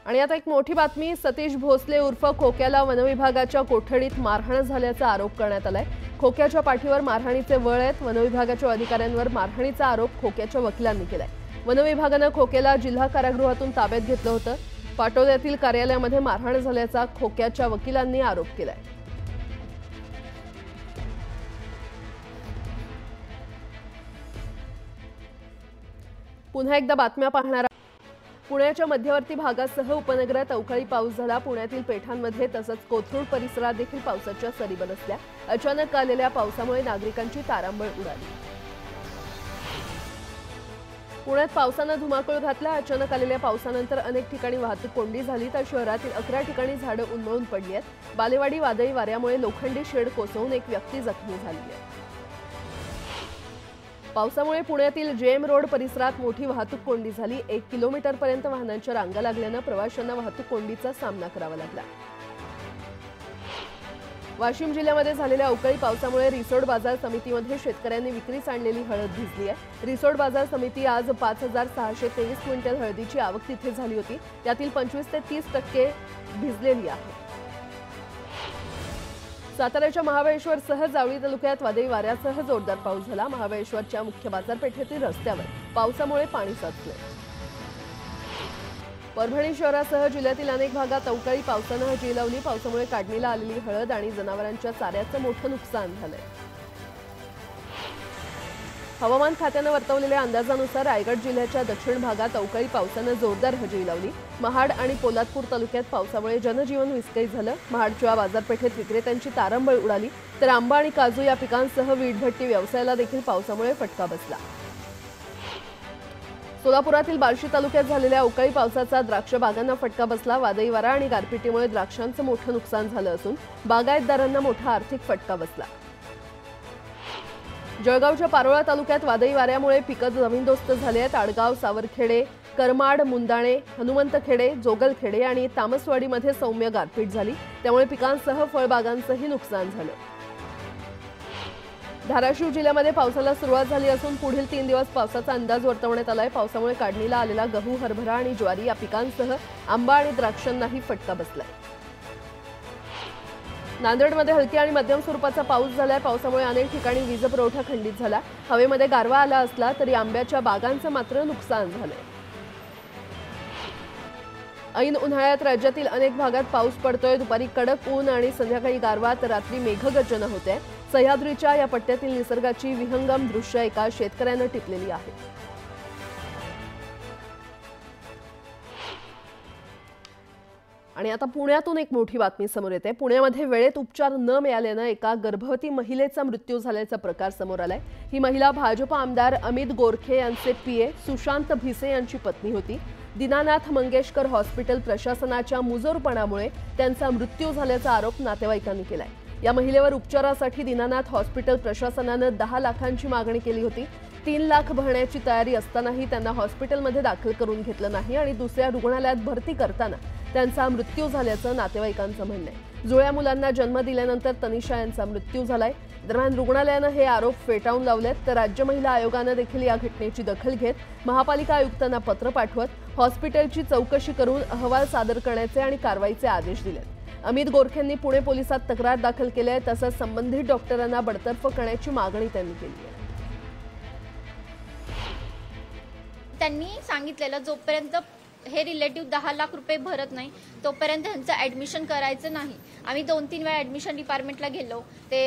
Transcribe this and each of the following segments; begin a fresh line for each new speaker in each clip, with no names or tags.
आणि आता एक मोठी बातमी, सतीश भोसले उर्फ खोक्याला वनविभागाच्या कोठडीत मारहाण झाल्याचा आरोप करण्यात आलाय। खोक्याच्या पाठीवर मारहाणीचे वळ आहेत। वनविभागाच्या अधिकाऱ्यांवर मारहाणीचा आरोप खोक्याच्या वकिलांनी केलाय। वनविभागाने खोक्याला जिल्हा कारागृहातून ताब्यात घेतलं होतं। पाटोद्यातील कार्यालयामध्ये मारहाण झाल्याचा खोक्याच्या वकिलांनी आरोप केलाय। पुन्हा एकदा बातम्या पाहणार। पुण्याच्या मध्यवर्ती भागासह उपनगरात अवकाळी पाऊस झाला। पुण्यातील पेठांमध्ये तसंच कोथरूड परिसरात देखील पावसाच्या सरी बरसल्या। अचानक आलेल्या पावसामुळे नागरिकांची तारांबळ उडाली। पुण्यात पावसाने धुमाकूळ घातला। अचानक आलेल्या पावसानंतर अनेक ठिकाणी वाहतूक कोंडी झाली, तर शहरातील 11 ठिकाणी झाडं उन्मळून पडली आहेत। बालेवाडी वादळी वाऱ्यामुळे लोखंडी शेड कोसळून एक व्यक्ती जखमी झाली आहे। पावसामुळे पुण्यातील जेएम रोड परिसरात मोठी वाहतूक कोंडी झाली। 1 किलोमीटरपर्यंत वाहनांच्या रांगा लागल्याने प्रवाशांना वाहतूक कोंडीचा सामना करावा लागला। वाशिम जिल्ह्यामध्ये झालेल्या अवकाळी पावसामुळे रिसोड बाजार समितीमध्ये शेतकऱ्यांनी विक्रीस आणलेली हळद भिजली आहे। रिसोड बाजार समिती आज 5623 क्विंटल हळदीची आवक तिथे झाली होती। त्यातील 25 ते 30% भिजलेली आहे। साताऱ्याच्या महाबळेश्वरसह जावळी तालुक्यात वादळी वाऱ्यासह जोरदार पाऊस झाला। महाबळेश्वरच्या मुख्य बाजारपेठेतील रस्त्यावर पावसामुळे पाणी साचले। परभणी शहरासह जिल्ह्यातील अनेक भागात अवकाळी पावसाने हजेरी लावली। पावसामुळे काढणीला आलेली हळद आणि जनावरांच्या चाऱ्याचं मोठं नुकसान झालंय। हवामान खात्याने वर्तवलेल्या अंदाजानुसार रायगड जिल्ह्याच्या दक्षिण भागात अवकाळी पावसाने जोरदार हजेरी लावली। महाड आणि पोलादपूर तालुक्यात पावसामुळे जनजीवन विस्कळीत झालं। महाडच्या बाजारपेठेत विक्रेत्यांची तारांबळ उडाली, तर आंबा आणि काजू या पिकांसह वीटभट्टी व्यवसायाला देखील पावसामुळे फटका बसला। सोलापुरातील बार्शी तालुक्यात झालेल्या अवकाळी पावसाचा द्राक्ष बागांना फटका बसला। वादळी वारा आणि गारपिटीमुळे द्राक्षांचं मोठं नुकसान झालं असून बागायतदारांना मोठा आर्थिक फटका बसला। जळगावच्या पारोळा तालुक्यात वादळी वाऱ्यामुळे पिकं जमीनदोस्त झाली आहेत। आडगाव, सावरखेडे, करमाड, मुंदाणे, हनुमंतखेडे, जोगलखेडे आणि तामसवाडीमध्ये सौम्य गारपीट झाली, त्यामुळे पिकांसह फळबागांचंही नुकसान झालं। धाराशिव जिल्ह्यामध्ये पावसाला सुरुवात झाली असून पुढील 3 दिवस पावसाचा अंदाज वर्तवण्यात आलाय। पावसामुळे काढणीला आलेला गहू, हरभरा आणि ज्वारी या पिकांसह आंबा आणि द्राक्षांनाही फटका बसलाय। नांदेडमध्ये हलकी आणि मध्यम स्वरूपाचा पाऊस झालाय। पावसामुळे अनेक ठिकाणी वीज पुरवठा खंडित झाला। हवेमध्ये गारवा आला असला तरी आंब्याच्या बागांचं मात्र नुकसान झालंय। ऐन उन्हाळ्यात राज्यातील अनेक भागात पाऊस पडतोय। दुपारी कडक ऊन आणि संध्याकाळी गारवा, तर रात्री मेघगर्जना होते। सह्याद्रीच्या या पट्ट्यातील निसर्गाची विहंगम दृश्य एका शेतकऱ्याने टिपलेली आहे। आणि आता पुण्यातून एक मोठी बातमी समोर येते। पुण्यामध्ये वेळेत उपचार न मिळाल्याने एका गर्भवती महिलेचा मृत्यू झाल्याचा प्रकार समोर आलाय। ही महिला भाजप आमदार अमित गोरखे यांचे पीए सुशांत भिसे यांची पत्नी होती। दीनानाथ मंगेशकर हॉस्पिटल प्रशासनाच्या मुजोरपणामुळे त्यांचा मृत्यू झाल्याचा आरोप नातेवाईकांनी केलाय। या महिलेवर उपचारासाठी दीनानाथ हॉस्पिटल प्रशासनाने 10 लाखांची मागणी केली होती। 3 लाख भरण्याची तयारी असतानाही त्यांना हॉस्पिटलमध्ये दाखल करून घेतलं नाही आणि दुसऱ्या रुग्णालयात भरती करताना त्यांचा मृत्यू झाल्याचं नातेवाईकांचं म्हणणं आहे। जुळ्या मुलांना जन्म दिल्यानंतर तनिषा यांचा मृत्यू झालाय। दरम्यान रुग्णालयाने हे आरोप फेटाळून लावलेत, तर राज्य महिला आयोगाने देखील या घटनेची दखल घेत महापालिका आयुक्तांना पत्र पाठवत हॉस्पिटलची चौकशी करून अहवाल सादर करण्याचे आणि कारवाईचे आदेश दिलेत। अमित गोरखेंनी पुणे पोलिसात तक्रार दाखल केली आहे, तसंच संबंधित डॉक्टरांना बडतर्फ करण्याची मागणी त्यांनी केली आहे।
त्यांनी सांगितलेलं जोपर्यंत हे रिलेटिव्ह 10 लाख रुपये भरत नाही तोपर्यंत त्यांचं ऍडमिशन करायचं नाही। आम्ही 2-3 वेळा ऍडमिशन डिपार्टमेंटला गेलो। ते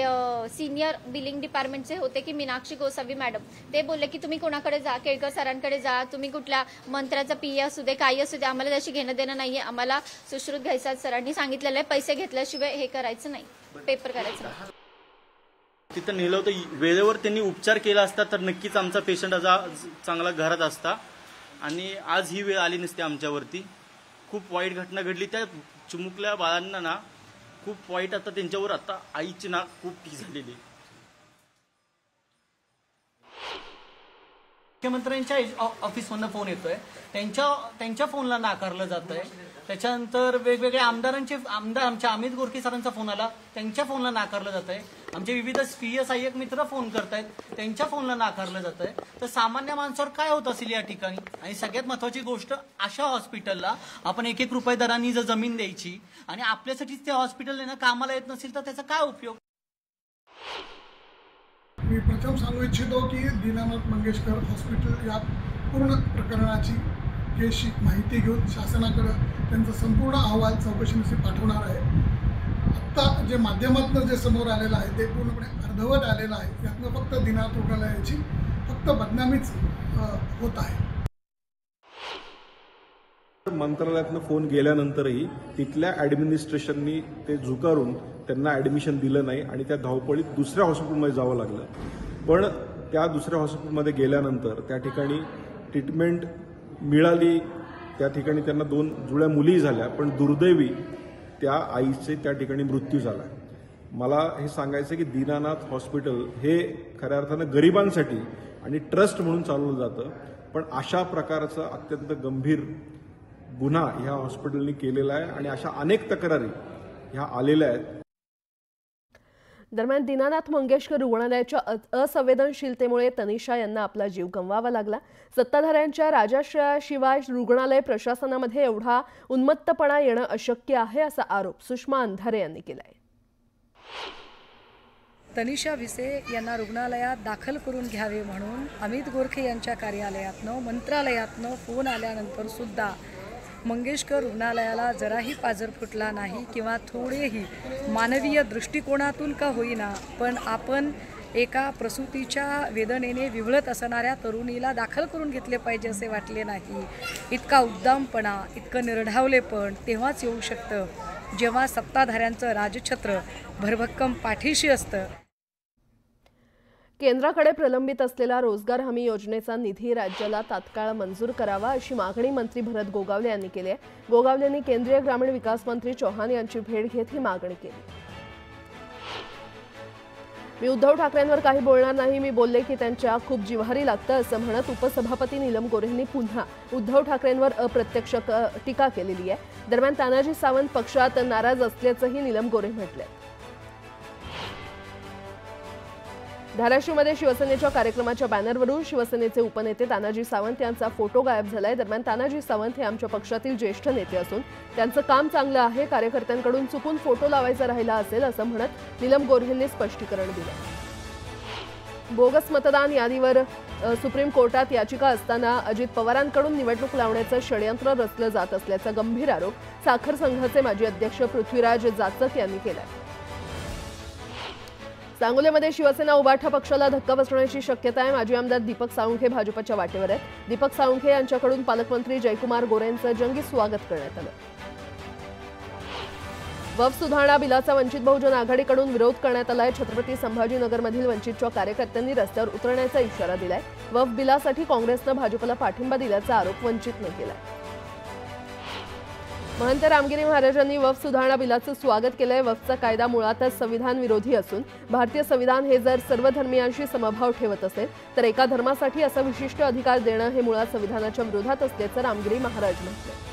सिनियर बिलिंग डिपार्टमेंटचे होते की मीनाक्षी गोसावी मॅडम, ते बोलले की तुम्ही कोणाकडे जा, केळकर सरांकडे जा, तुम्ही कुठल्या मंत्र्याचा पीए असू दे, काही असू दे, आम्हाला त्याशी घेणं देणं नाहीये। आम्हाला सुश्रुत घ्यायचा, सरांनी सांगितलेलं आहे पैसे घेतल्याशिवाय हे करायचं नाही, पेपर करायचं नाही।
तिथं नेलं होतं, वेळेवर त्यांनी उपचार केला असता तर नक्कीच आमचा पेशंट चांगला घरात असता आणि आज ही वेळ आली नसते आमच्यावरती। खूप वाईट घटना घडली त्या चिमुकल्या बाळांना ना, खूप वाईट। आता त्यांच्यावर आता आईची ना खूप ही झालेली।
मुख्यमंत्र्यांच्या ऑफिसमधून फोन येतोय, त्यांच्या फोनला नाकारलं जातंय। त्याच्यानंतर वेगवेगळे आमदार आमच्या अमित गोरखे सरांचा फोन आला, त्यांच्या फोनला नाकारलं जात आहे. आमचे विविध स्त्रीय सहाय्यक मित्र फोन करतायत, त्यांच्या फोनला नाकारलं जात आहे. तर सामान्य माणसावर काय होत असेल या ठिकाणी? आणि सगळ्यात महत्वाची गोष्ट, अशा हॉस्पिटलला आपण 1-1 रुपये दरांनी जर जमीन द्यायची आणि आपल्यासाठीच ते हॉस्पिटल कामाला येत नसेल तर त्याचा काय उपयोग?
मी प्रथम सांगू इच्छितो की दीनानाथ मंगेशकर हॉस्पिटल या पूर्ण प्रकरणाची केसची माहिती घेऊन शासनाकडे त्यांचा संपूर्ण अहवाल चौकशीमध्ये पाठवणार आहे. आत्ता जे माध्यमातून जे समोर आलेलं आहे ते पूर्णपणे अर्धवट आलेलं आहे. यातनं फक्त दीनानाथ रुग्णालयाची फक्त बदनामीच होत आहे.
मंत्रालयातनं फोन गेल्यानंतरही तिथल्या ॲडमिनिस्ट्रेशननी ते झुकारून त्यांना ॲडमिशन दिलं नाही आणि त्या धावपळीत दुसऱ्या हॉस्पिटलमध्ये जावं लागलं. पण त्या दुसऱ्या हॉस्पिटलमध्ये गेल्यानंतर त्या ठिकाणी ट्रीटमेंट मिळाली. त्या ठिकाणी त्यांना 2 जुळ्या मुली झाल्या, पण दुर्दैवी त्या आईचे त्या ठिकाणी मृत्यू झाला. मला हे सांगायचं की दीनानाथ हॉस्पिटल हे खऱ्या अर्थानं गरिबांसाठी आणि ट्रस्ट म्हणून चालवलं जातं, पण अशा प्रकारचा अत्यंत गंभीर गुन्हा ह्या हॉस्पिटलने केलेला आहे आणि अशा अनेक तक्रारी ह्या आलेल्या आहेत.
दरम्यान दीनानाथ मंगेशकर रुग्णालयाच्या असंवेदनशीलतेमुळे तनिषा यांना आपला जीव गमवावा लागला. सत्ताधाऱ्यांच्या राजाश्रयाशिवाय रुग्णालय प्रशासनामध्ये एवढा उन्मत्तपणा येणं अशक्य आहे असा आरोप सुषमा अंधारे यांनी केलाय.
तनिषा विसे यांना रुग्णालयात दाखल करून घ्यावे म्हणून अमित गोरखे यांच्या कार्यालयातनं मंत्रालयातनं फोन आल्यानंतर सुद्धा मंगेशकर रुग्णालयाला जराही पाजर फुटला नाही किंवा थोडेही मानवीय दृष्टिकोनातून का होईना, पण आपण एका प्रसूतीच्या वेदनेने विव्हळत असणाऱ्या तरुणीला दाखल करून घेतले पाहिजे असे वाटले नाही. इतका उद्दामपणा, इतकं निर्ढावलेपण तेव्हाच येऊ शकतं जेव्हा सत्ताधाऱ्यांचं राजछत्र भरभक्कम पाठीशी असतं.
केंद्राकडे प्रलंबित असलेला रोजगार हमी योजनेचा निधी राज्याला तात्काळ मंजूर करावा अशी मागणी मंत्री भरत गोगावले यांनी केली आहे. गोगावलेंनी केंद्रीय ग्रामीण विकास मंत्री चौहान यांची भेट घेत ही मागणी केली. मी उद्धव ठाकरेंवर काही बोलणार नाही, मी बोलले की त्यांच्या खूप जिव्हारी लागतं असं म्हणत उपसभापती नीलम गोऱ्हेंनी पुन्हा उद्धव ठाकरेंवर अप्रत्यक्ष टीका केलेली आहे. दरम्यान तानाजी सावंत पक्षात नाराज असल्याचंही नीलम गोऱ्हे म्हटलंय. धाराशिवमध्ये शिवसेनेच्या कार्यक्रमाच्या बॅनरवरून शिवसेनेचे उपनेते तानाजी सावंत यांचा फोटो गायब झालाय. दरम्यान तानाजी सावंत हे आमच्या पक्षातील ज्येष्ठ नेते असून त्यांचं काम चांगलं आहे, कार्यकर्त्यांकडून चुकून फोटो लावायचा राहिला असेल असं म्हणत नीलम गोऱ्हेंनी स्पष्टीकरण दिलं. बोगस मतदान यादीवर सुप्रीम कोर्टात याचिका असताना अजित पवारांकडून निवडणूक लावण्याचं षडयंत्र रचलं जात असल्याचा गंभीर आरोप साखर संघाचे माजी अध्यक्ष पृथ्वीराज जाचक यांनी केलाय. सांगोल्यामध्ये शिवसेना उभाठा पक्षाला धक्का बसण्याची शक्यता आहे. माजी आमदार दीपक साळुंखे भाजपच्या वाटेवर आहेत. दीपक साळुंखे यांच्याकडून पालकमंत्री जयकुमार गोरेंचं जंगी स्वागत करण्यात आलं. वक्फ सुधारणा बिलाचा वंचित बहुजन आघाडीकडून विरोध करण्यात आलाय. छत्रपती संभाजीनगरमधील वंचितच्या कार्यकर्त्यांनी रस्त्यावर उतरण्याचा इशारा दिलाय. वक्फ बिलासाठी काँग्रेसनं भाजपला पाठिंबा दिल्याचा आरोप वंचितनं केलाय. महंत रामगिरी महाराजांनी वक्फ सुधारणा बिलाचं स्वागत केलंय. वक्फचा कायदा मुळातच संविधान विरोधी असून भारतीय संविधान हे जर सर्व धर्मियांशी समभाव ठेवत असेल तर एका धर्मासाठी असा विशिष्ट अधिकार देणं हे मुळात संविधानाच्या विरोधात असल्याचं रामगिरी महाराज म्हटलं.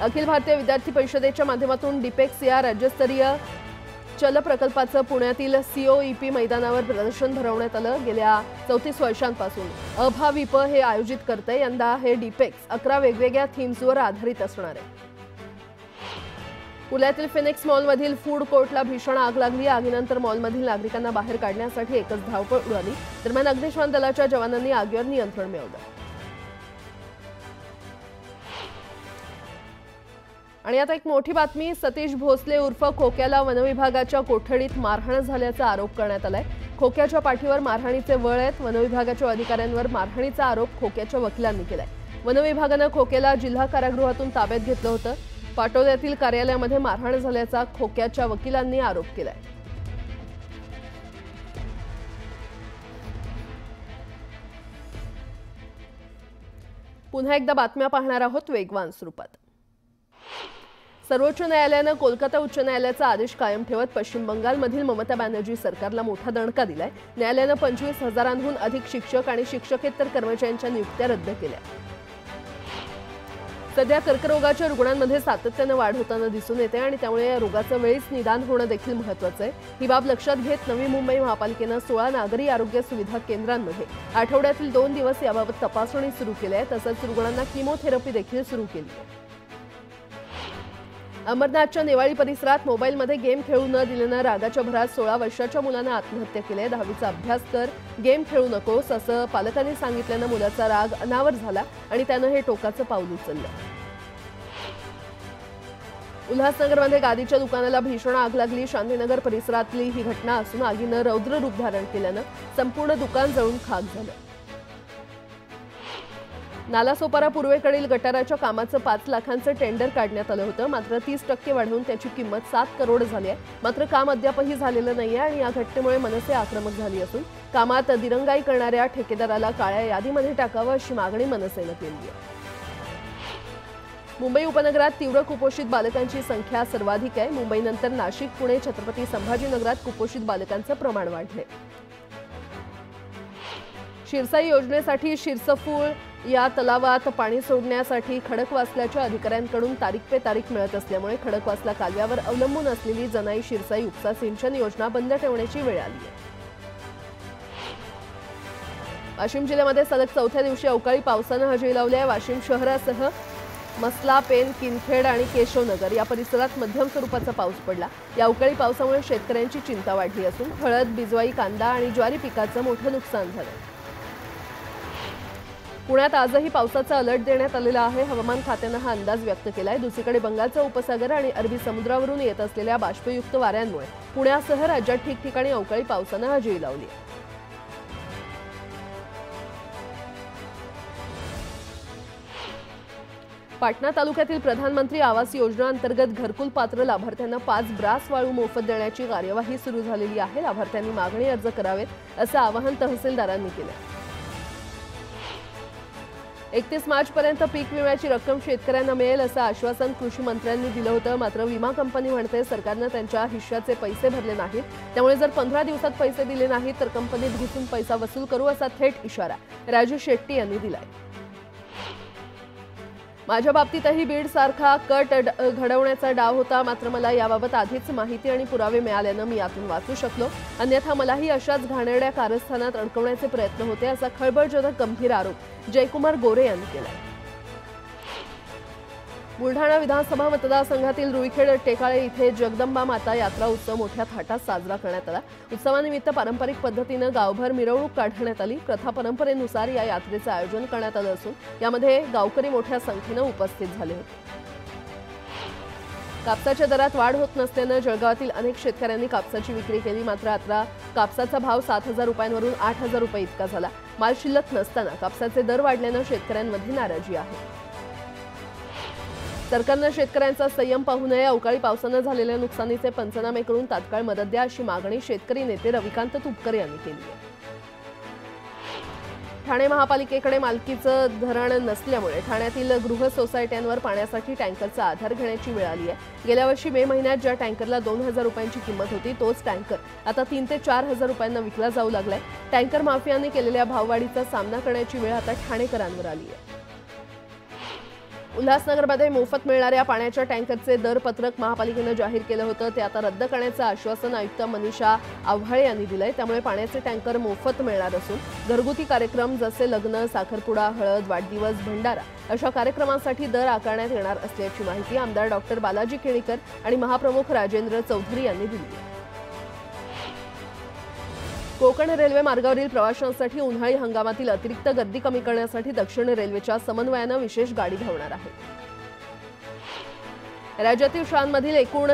अखिल भारतीय विद्यार्थी परिषदेच्या माध्यमातून डिपेक्स या राज्यस्तरीय चल प्रकल्पाचं पुण्यातील COEP मैदानावर प्रदर्शन भरवण्यात आलं. गेल्या 34 वर्षांपासून अभाविप हे आयोजित करते. यंदा हे डिपेक्स 11 वेगवेगळ्या थीम्सवर आधारित असणार आहे. पुण्यातील फिनिक्स मॉलमधील फूड कोर्टला भीषण आग लागली. आगीनंतर मॉलमधील नागरिकांना बाहेर काढण्यासाठी एकच धावपळ उडाली. दरम्यान अग्निशमन दलाच्या जवानांनी आगीवर नियंत्रण मिळवलं. आणि आता एक मोठी बातमी. सतीश भोसले उर्फ खोक्याला वनविभागाच्या कोठडीत मारहाण झाल्याचा आरोप करण्यात आलाय. खोक्याच्या पाठीवर मारहाणीचे वळ आहेत. वनविभागाच्या अधिकाऱ्यांवर मारहाणीचा आरोप खोक्याच्या वकिलांनी केलाय. वनविभागानं खोक्याला जिल्हा कारागृहातून ताब्यात घेतलं होतं. पाटोद्यातील कार्यालयामध्ये मारहाण झाल्याचा खोक्याच्या वकिलांनी आरोप केलाय. पुन्हा एकदा बातम्या पाहणार आहोत वेगवान स्वरूपात. सर्वोच्च न्यायालयानं कोलकाता उच्च न्यायालयाचा आदेश कायम ठेवत पश्चिम बंगालमधील ममता बॅनर्जी सरकारला मोठा दणका दिलाय. न्यायालयानं 25,000हून अधिक शिक्षक आणि शिक्षकेतर कर्मचाऱ्यांच्या नियुक्त्या रद्द केल्या. सध्या कर्करोगाच्या रुग्णांमध्ये सातत्यानं वाढ होताना दिसून येते आणि त्यामुळे या रोगाचं वेळीच निदान होणं देखील महत्त्वाचं आहे। ही बाब लक्षात घेत नवी मुंबई महापालिकेनं 16 नागरी आरोग्य सुविधा केंद्रांमध्ये आठवड्यातील 2 दिवस याबाबत तपासणी सुरू केली आहे। तसंच रुग्णांना किमोथेरपी देखील सुरू केली आहे। अमरनाथच्या नेवाळी परिसरात मोबाईलमध्ये गेम खेळू न दिल्यानं रागाच्या भरात 16 वर्षाच्या मुलानं आत्महत्या केली आहे। 10वीचा अभ्यास कर, गेम खेळू नकोस असं पालकांनी सांगितल्यानं मुलाचा राग अनावर झाला आणि त्यानं हे टोकाचं पाऊल उचललं। उल्हासनगरमध्ये गादीच्या दुकानाला भीषण आग लागली। शांतीनगर परिसरातली ही घटना असून आगीनं रौद्र रूप धारण केल्यानं संपूर्ण दुकान जळून खाक झालं। नालासोपारा पूर्वेकडील गटाराच्या कामाचं 5 लाखांचं टेंडर काढण्यात आलं होतं, मात्र 30% वाढवून त्याची किंमत 7 करोड झाली आहे। मात्र काम अद्यापही झालेलं नाहीये आणि या घटनेमुळे मनसे आक्रमक झाली असून कामात दिरंगाई करणाऱ्या ठेकेदाराला काळ्या यादीमध्ये टाकावं अशी मागणी मनसेनं केली आहे। मुंबई उपनगरात तीव्र कुपोषित बालकांची संख्या सर्वाधिक आहे। मुंबईनंतर नाशिक, पुणे, छत्रपती संभाजीनगरात कुपोषित बालकांचं प्रमाण वाढलंय। शिरसाई योजनेसाठी शिरसफूळ या तलावात पाणी सोडण्यासाठी खडकवासल्याच्या अधिकाऱ्यांकडून तारीख पे तारीख मिळत असल्यामुळे खडकवासला कालव्यावर अवलंबून असलेली जनाई शिरसाई उपसा सिंचन योजना बंद ठेवण्याची वेळ आली आहे। वाशिम जिल्ह्यामध्ये सलग 4थ्या दिवशी अवकाळी पावसानं हजेरी लावली आहे। वाशिम शहरासह मसला, पेन, किनखेड आणि केशवनगर या परिसरात मध्यम स्वरूपाचा पाऊस पडला। या अवकाळी पावसामुळे शेतकऱ्यांची चिंता वाढली असून हळद, बिजवाई, कांदा आणि ज्वारी पिकाचं मोठं नुकसान झालं। पुण्यात आजही पावसाचा अलर्ट देण्यात आलेला आहे। हवामान खात्यानं हा अंदाज व्यक्त केलाय। दुसरीकडे बंगालचा उपसागर आणि अरबी समुद्रावरून येत असलेल्या बाष्पयुक्त वाऱ्यांमुळे पुण्यासह राज्यात ठिकठिकाणी अवकाळी पावसानं हजेरी लावली आहे। पाटणा तालुक्यातील प्रधानमंत्री आवास योजना अंतर्गत घरकुल पात्र लाभार्थ्यांना 5 ब्रास वाळू मोफत देण्याची कार्यवाही सुरू झालेली आहे। लाभार्थ्यांनी मागणी अर्ज करावेत असं आवाहन तहसीलदारांनी केलं। 31 मार्चपर्यंत पीक विम्याची रक्कम शेतकऱ्यांना मिळेल असं आश्वासन कृषी मंत्र्यांनी दिलं होतं, मात्र विमा कंपनी म्हणते सरकारनं त्यांच्या हिश्श्याचे पैसे भरले नाहीत, त्यामुळे जर 15 दिवसात पैसे दिले नाहीत तर कंपनीत घुसून पैसा वसूल करू असा थेट इशारा राजू शेट्टी यांनी दिलाय। माझ्या बाबतीतही बीड सारखा कट घडवण्याचा डाव होता, मात्र मला याबाबत आधीच माहिती आणि पुरावे मिळाल्यानं मी यातून वाचू शकलो, अन्यथा मलाही अशाच घाणेरड्या कारस्थानात अडकवण्याचे प्रयत्न होते असा खळबळजनक गंभीर आरोप जयकुमार गोरे यांनी केला। बुलढाणा विधानसभा मतदारसंघातील रुईखेड टेकाळे इथे जगदंबा माता यात्रा उत्सव मोठ्या थाटात साजरा करण्यात आला। उत्सवानिमित्त पारंपरिक पद्धतीनं गावभर मिरवणूक काढण्यात आली। प्रथा परंपरेनुसार या यात्रेचं आयोजन करण्यात आलं असून यामध्ये गावकरी मोठ्या संख्येनं उपस्थित झाले होते। कापसाच्या दरात वाढ होत नसल्यानं जळगावातील अनेक शेतकऱ्यांनी कापसाची विक्री केली, मात्र आता कापसाचा भाव 7,000 रुपयांवरून 8,000 रुपये इतका झाला। माल शिल्लक नसताना कापसाचे दर वाढल्यानं शेतकऱ्यांमध्ये नाराजी आहे। सरकारनं शेतकऱ्यांचा संयम पाहू नये, अवकाळी पावसानं झालेल्या नुकसानीचे पंचनामे करून तात्काळ मदत द्या अशी मागणी शेतकरी नेते रविकांत तुपकर यांनी केली आहे। ठाणे महापालिकेकडे मालकीचं धरण नसल्यामुळे ठाण्यातील गृह सोसायट्यांवर पाण्यासाठी टँकरचा आधार घेण्याची वेळ आली आहे। गेल्या वर्षी मे महिन्यात ज्या टँकरला 2,000 रुपयांची किंमत होती तोच टँकर आता 3 ते 4,000 रुपयांना विकला जाऊ लागलाय। टँकर माफियांनी केलेल्या भाववाढीचा सामना करण्याची वेळ आता ठाणेकरांवर आली आहे। उल्हासनगरमध्ये मोफत मिळणाऱ्या पाण्याच्या टँकरचे दर पत्रक महापालिकेनं जाहीर केलं होतं, ते आता रद्द करण्याचं आश्वासन आयुक्त मनीषा आव्हाळे यांनी दिलंय। त्यामुळे पाण्याचे टँकर मोफत मिळणार असून घरगुती कार्यक्रम जसे लग्न, साखरपुडा, हळद, वाढदिवस, भंडारा अशा कार्यक्रमांसाठी दर आकारण्यात येणार असल्याची माहिती आमदार डॉक्टर बालाजी केणीकर आणि महाप्रमुख राजेंद्र चौधरी यांनी दिली आहे। कोकण रेल्वे मार्गावरील प्रवाशांसाठी उन्हाळी हंगामातील अतिरिक्त गर्दी कमी करण्यासाठी दक्षिण रेल्वेच्या समन्वयानं विशेष गाडी धावणार आहे। राज्यातील शाळांमधील एकूण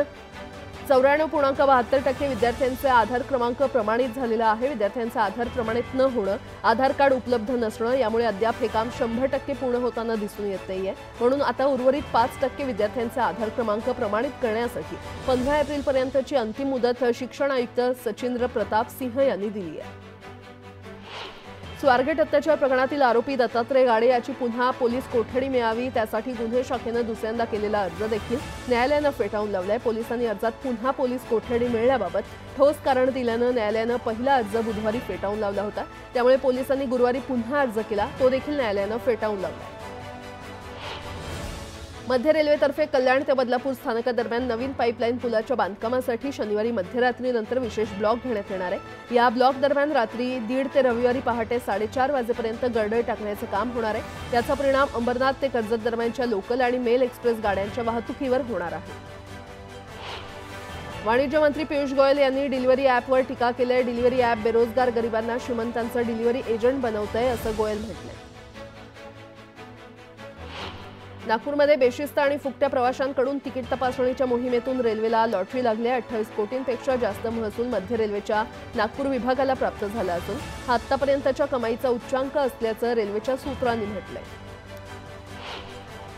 94.72% विद्यार्थ्यांचे आधार क्रमांक प्रमाणित झालेला आहे। विद्यार्थ्यांचा आधार प्रमाणित न होणं, आधार कार्ड उपलब्ध नसणं यामुळे अद्याप हे काम 100% पूर्ण होताना दिसून येत नाहीये। म्हणून आता उर्वरित 5% विद्यार्थ्यांचे आधार क्रमांक प्रमाणित करण्यासाठी 15 एप्रिलपर्यंतची अंतिम मुदत शिक्षण आयुक्त सचिंद्र प्रताप सिंह यांनी दिली आहे। स्वारगेट अत्याचार प्रकरणातील आरोपी दत्तात्रय गाडे याची पुन्हा पोलीस कोठडी मिळावी त्यासाठी गुन्हे शाखेनं दुसऱ्यांदा केलेला अर्ज देखील न्यायालयानं फेटाळून लावलाय। पोलिसांनी अर्जात पुन्हा पोलीस कोठडी मिळण्याबाबत ठोस कारण दिल्यानं न्यायालयानं पहिला अर्ज बुधवारी फेटाळून लावला होता, त्यामुळे पोलिसांनी गुरुवारी पुन्हा अर्ज केला, तो देखील न्यायालयानं फेटाळून लावला। मध्य रेल्वेतर्फे कल्याण ते बदलापूर स्थानकादरम्यान नवीन पाईपलाईन पुलाच्या बांधकामासाठी शनिवारी मध्यरात्रीनंतर विशेष ब्लॉक घेण्यात येणार आहे। या ब्लॉक दरम्यान रात्री 1:30 ते रविवारी पहाटे 4:30 वाजेपर्यंत गर्डर टाकण्याचे काम होणार आहे। त्याचा परिणाम अंबरनाथ ते कर्जत दरम्यानच्या लोकल आणि मेल एक्सप्रेस गाड्यांच्या वाहतुकीवर होणार आहे। वाणिज्य मंत्री पियुष गोयल यांनी डिलिव्हरी ॲपवर टीका केली आहे। डिलिव्हरी ॲप बेरोजगार गरिबांना श्रीमंतांचा डिलिव्हरी एजंट बनवतंय असं गोयल म्हटलंय। नागपूरमध्ये बेशिस्त आणि फुकट्या प्रवाशांकडून तिकीट तपासणीच्या मोहिमेतून रेल्वेला लॉटरी लागली आहे। 28 कोटींपेक्षा जास्त महसूल मध्य रेल्वेच्या नागपूर विभागाला प्राप्त झाला असून हा आतापर्यंतच्या कमाईचा उच्चांक असल्याचं रेल्वेच्या सूत्रांनी म्हटलंय।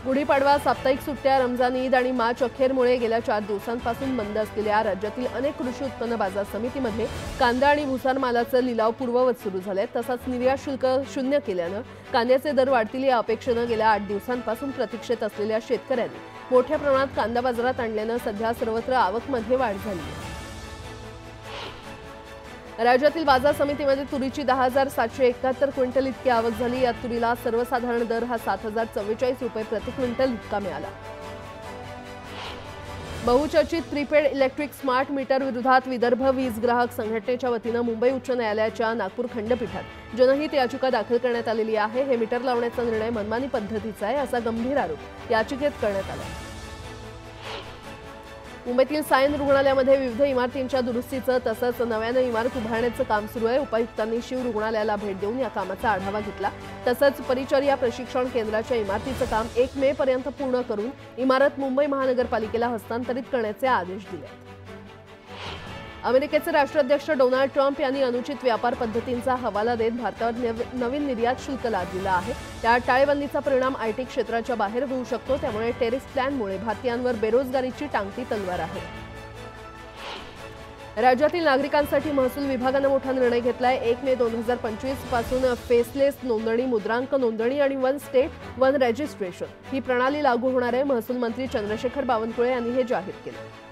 गुढीपाडवा, साप्ताहिक सुट्ट्या, रमजान ईद आणि मार्च अखेरमुळे गेल्या 4 दिवसांपासून बंद असलेल्या राज्यातील अनेक कृषी उत्पन्न बाजार समितीमध्ये कांदा आणि भुसार मालाचं लिलाव पूर्ववत सुरू झाले। तसंच निर्यात शुल्क शून्य केल्यानं कांद्याचे दर वाढतील या अपेक्षेनं गेल्या 8 दिवसांपासून प्रतीक्षेत असलेल्या शेतकऱ्यांनी मोठ्या प्रमाणात कांदा बाजारात आणल्यानं सध्या सर्वत्र आवकमध्ये वाढ झाली आहे। राज्यातील बाजार समितीमध्ये तुरीची 10,771 क्विंटल इतकी आवक झाली। या तुरीला सर्वसाधारण दर हा 7,044 रुपये प्रति क्विंटल इतका मिळाला। बहुचर्चित प्रीपेड इलेक्ट्रिक स्मार्ट मीटर विरोधात विदर्भ वीज ग्राहक संघटनेच्या वतीनं मुंबई उच्च न्यायालयाच्या नागपूर खंडपीठात जनहित याचिका दाखल करण्यात आलेली आहे। हे मीटर लावण्याचा निर्णय मनमानी पद्धतीचा आहे असा गंभीर आरोप याचिकेत करण्यात आला आहे। मुंबईतील सायन रुग्णालयामध्ये विविध इमारतींच्या दुरुस्तीचं तसंच नव्यानं इमारत उभारण्याचं काम सुरू आहे। उपायुक्तांनी शिव रुग्णालयाला भेट देऊन या कामाचा आढावा घेतला। तसंच परिचर्या प्रशिक्षण केंद्राच्या इमारतीचं काम 1 मे पर्यंत पूर्ण करून इमारत मुंबई महानगरपालिकेला हस्तांतरित करण्याचे आदेश दिले। अमेरिकेचे राष्ट्राध्यक्ष डोनाल्ड ट्रम्प यांनी अनुचित व्यापार पद्धतींचा हवाला देत भारतावर नवीन निर्यात शुल्क लादलेलं आहे। त्या टाळेबंदीचा परिणाम आयटी क्षेत्राच्या बाहेर होऊ शकतो। त्यामुळे टेरिफ प्लॅनमुळे भारतीयांवर बेरोजगारीची टांगती तलवार आहे। राज्यातील नागरिकांसाठी महसूल विभागानं मोठा निर्णय घेतलाय। 1 मे 2025 पासून फेसलेस नोंदणी, मुद्रांक नोंदणी आणि वन स्टेट वन रजिस्ट्रेशन ही प्रणाली लागू होणार आहे। महसूल मंत्री चंद्रशेखर बावनकुळे यांनी हे जाहीर केलं।